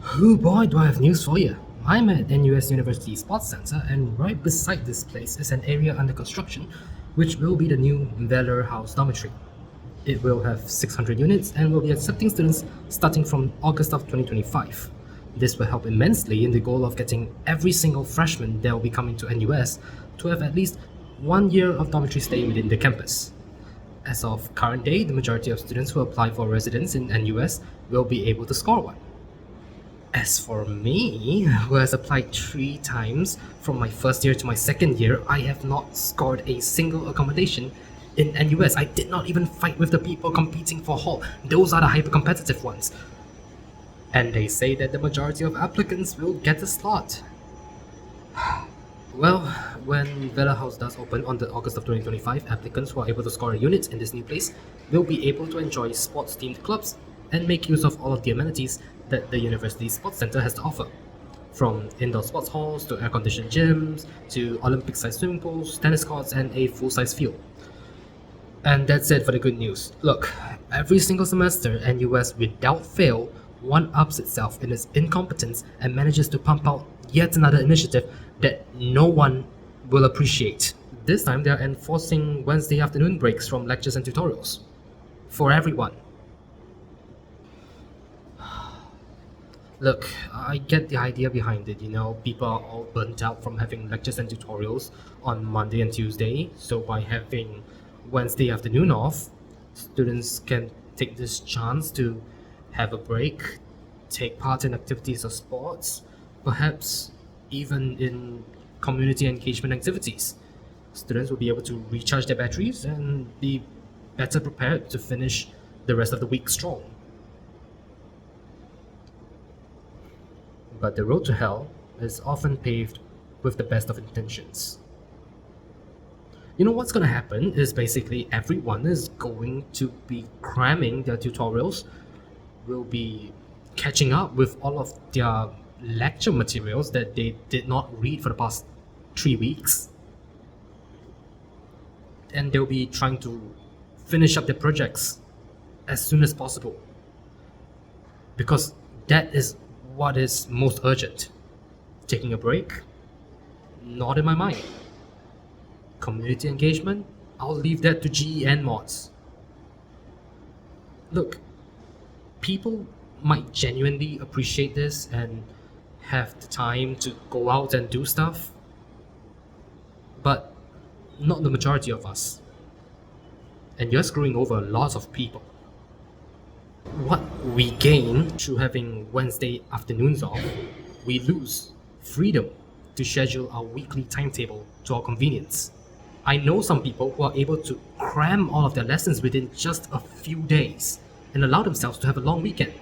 Oh boy, do I have news for you. I'm at NUS University Sports Center, and right beside this place is an area under construction, which will be the new Valor House Dormitory. It will have 600 units and will be accepting students starting from August of 2025. This will help immensely in the goal of getting every single freshman that will be coming to NUS to have at least 1 year of dormitory stay within the campus. As of current day, the majority of students who apply for residence in NUS will be able to score one. As for me, who has applied 3 times from my first year to my second year, I have not scored a single accommodation in NUS. I did not even fight with the people competing for hall. Those are the hyper competitive ones. And they say that the majority of applicants will get a slot. Well, when Villa House does open on the August of 2025, applicants who are able to score a unit in this new place will be able to enjoy sports-themed clubs and make use of all of the amenities that the University Sports Center has to offer. From indoor sports halls to air-conditioned gyms to Olympic-sized swimming pools, tennis courts, and a full-size field. And that's it for the good news. Look, every single semester, NUS without fail one-ups itself in its incompetence and manages to pump out yet another initiative that no one will appreciate. This time, they are enforcing Wednesday afternoon breaks from lectures and tutorials. For everyone. Look, I get the idea behind it, people are all burnt out from having lectures and tutorials on Monday and Tuesday, so by having Wednesday afternoon off, students can take this chance to have a break, take part in activities or sports, perhaps even in community engagement activities. Students will be able to recharge their batteries and be better prepared to finish the rest of the week strong. But the road to hell is often paved with the best of intentions. What's going to happen is basically everyone is going to be cramming their tutorials, will be catching up with all of their lecture materials that they did not read for the past 3 weeks, and they'll be trying to finish up their projects as soon as possible because that is what is most urgent. Taking a break? Not in my mind. Community engagement? I'll leave that to GEN mods. Look, people might genuinely appreciate this and have the time to go out and do stuff, but not the majority of us. And you're screwing over lots of people. What we gain through having Wednesday afternoons off, we lose freedom to schedule our weekly timetable to our convenience. I know some people who are able to cram all of their lessons within just a few days and allow themselves to have a long weekend.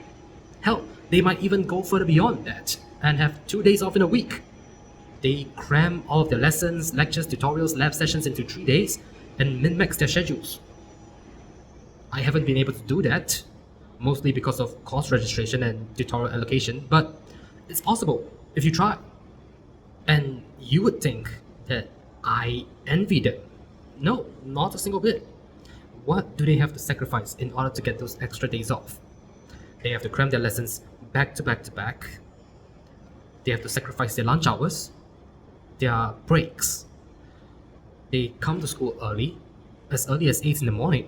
Hell, they might even go further beyond that and have 2 days off in a week. They cram all of their lessons, lectures, tutorials, lab sessions into 3 days and min-max their schedules. I haven't been able to do that, mostly because of course registration and tutorial allocation, but it's possible if you try. And you would think that I envy them. No, not a single bit. What do they have to sacrifice in order to get those extra days off? They have to cram their lessons back to back to back. They have to sacrifice their lunch hours, their breaks. They come to school early as 8 in the morning,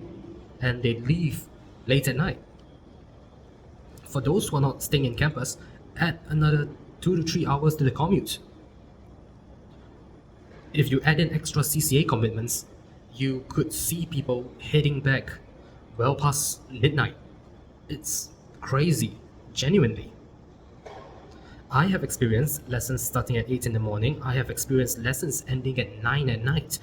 and they leave late at night. For those who are not staying in campus, add another 2 to 3 hours to the commute. If you add in extra CCA commitments, you could see people heading back well past midnight. It's crazy, genuinely. I have experienced lessons starting at 8 in the morning. I have experienced lessons ending at 9 at night.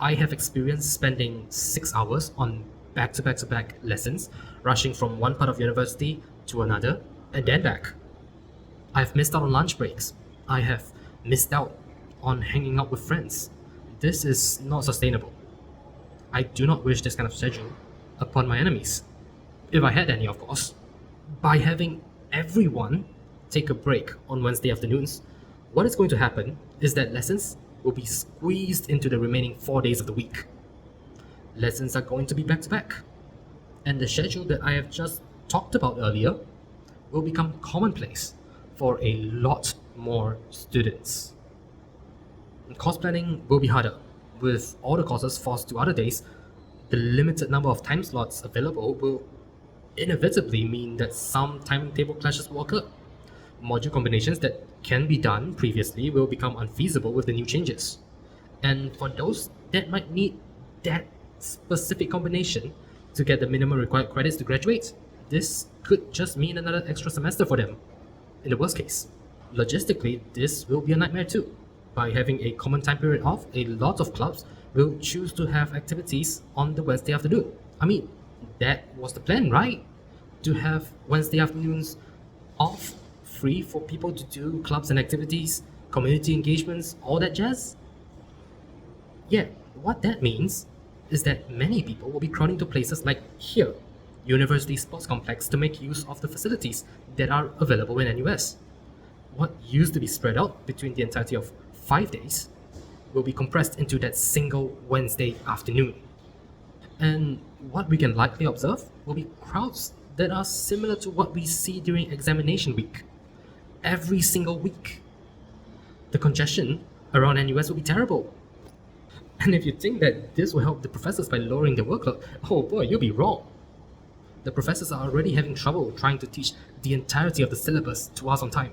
I have experienced spending 6 hours on back-to-back-to-back lessons, rushing from one part of university to another, and then back. I've missed out on lunch breaks. I have missed out on hanging out with friends. This is not sustainable. I do not wish this kind of schedule upon my enemies. If I had any, of course. By having everyone take a break on Wednesday afternoons, what is going to happen is that lessons will be squeezed into the remaining 4 days of the week. Lessons are going to be back to back, and the schedule that I have just talked about earlier will become commonplace for a lot more students. Course planning will be harder. With all the courses forced to other days, the limited number of time slots available will inevitably mean that some timetable clashes will occur. Module combinations that can be done previously will become unfeasible with the new changes. And for those that might need that specific combination to get the minimum required credits to graduate, this could just mean another extra semester for them, in the worst case. Logistically, this will be a nightmare too. By having a common time period off, a lot of clubs will choose to have activities on the Wednesday afternoon. I mean, that was the plan, right? To have Wednesday afternoons off, free for people to do clubs and activities, community engagements, all that jazz. Yeah, what that means is that many people will be crowding to places like here, University Sports Complex, to make use of the facilities that are available in NUS. What used to be spread out between the entirety of 5 days will be compressed into that single Wednesday afternoon. And what we can likely observe will be crowds that are similar to what we see during examination week. Every single week. The congestion around NUS will be terrible. And if you think that this will help the professors by lowering the workload, oh boy, you'll be wrong. The professors are already having trouble trying to teach the entirety of the syllabus to us on time.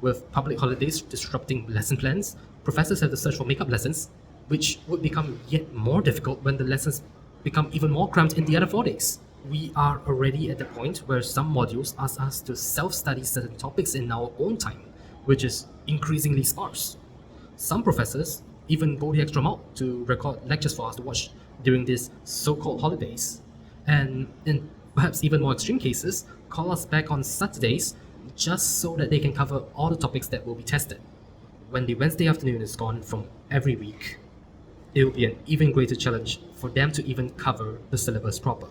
With public holidays disrupting lesson plans, professors have to search for make-up lessons, which would become yet more difficult when the lessons become even more cramped in the other 4 days. We are already at the point where some modules ask us to self-study certain topics in our own time, which is increasingly sparse. Some professors even go the extra mile to record lectures for us to watch during these so-called holidays, and in perhaps even more extreme cases, call us back on Saturdays just so that they can cover all the topics that will be tested. When the Wednesday afternoon is gone from every week, it will be an even greater challenge for them to even cover the syllabus proper.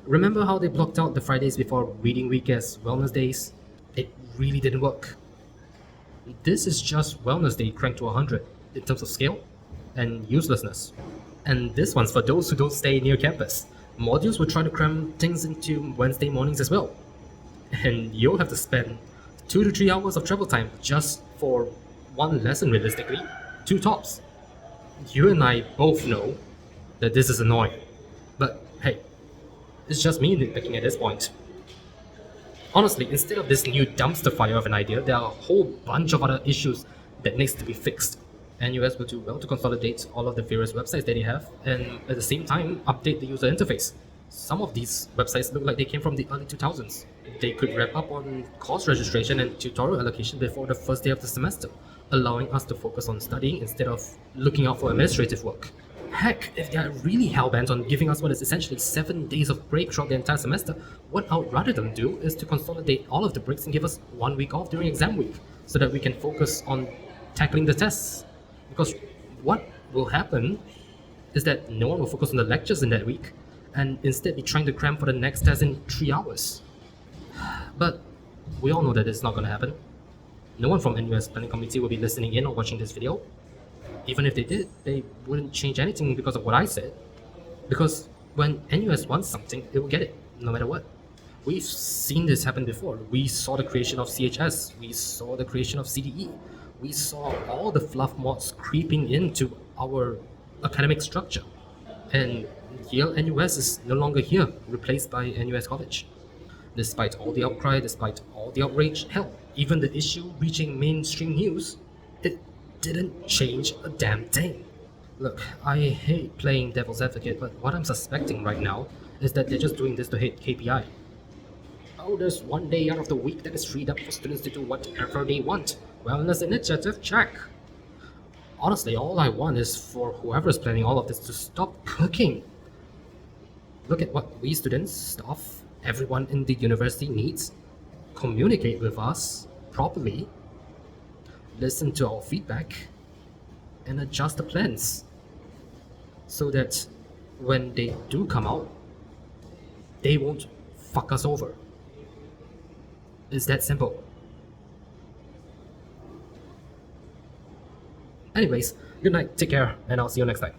Remember how they blocked out the Fridays before reading week as wellness days? It really didn't work. This is just wellness day cranked to 100 in terms of scale and uselessness. And this one's for those who don't stay near campus. Modules will try to cram things into Wednesday mornings as well. And you'll have to spend 2 to 3 hours of travel time just for one lesson realistically, 2 tops. You and I both know that this is annoying, but hey, it's just me nitpicking at this point. Honestly, instead of this new dumpster fire of an idea, there are a whole bunch of other issues that needs to be fixed. NUS will do well to consolidate all of the various websites that they have, and at the same time update the user interface. Some of these websites look like they came from the early 2000s. They could wrap up on course registration and tutorial allocation before the first day of the semester, allowing us to focus on studying instead of looking out for administrative work. Heck, if they're really hell-bent on giving us what is essentially 7 days of break throughout the entire semester, what I would rather them do is to consolidate all of the breaks and give us 1 week off during exam week, so that we can focus on tackling the tests. Because what will happen is that no one will focus on the lectures in that week, and instead be trying to cram for the next test in 3 hours. But we all know that it's not going to happen. No one from NUS Planning Committee will be listening in or watching this video. Even if they did, they wouldn't change anything because of what I said. Because when NUS wants something, it will get it, no matter what. We've seen this happen before. We saw the creation of CHS, we saw the creation of CDE, we saw all the fluff mods creeping into our academic structure. And Yale NUS is no longer here, replaced by NUS College. Despite all the outcry, despite all the outrage, hell, even the issue reaching mainstream news, it didn't change a damn thing. Look, I hate playing devil's advocate, but what I'm suspecting right now is that they're just doing this to hit KPI. Oh, there's 1 day out of the week that is freed up for students to do whatever they want. Wellness initiative, check. Honestly, all I want is for whoever's planning all of this to stop cooking. Look at what we students, staff, everyone in the university needs. Communicate with us properly, listen to our feedback, and adjust the plans so that when they do come out, they won't fuck us over. It's that simple. Anyways, good night, take care, and I'll see you next time.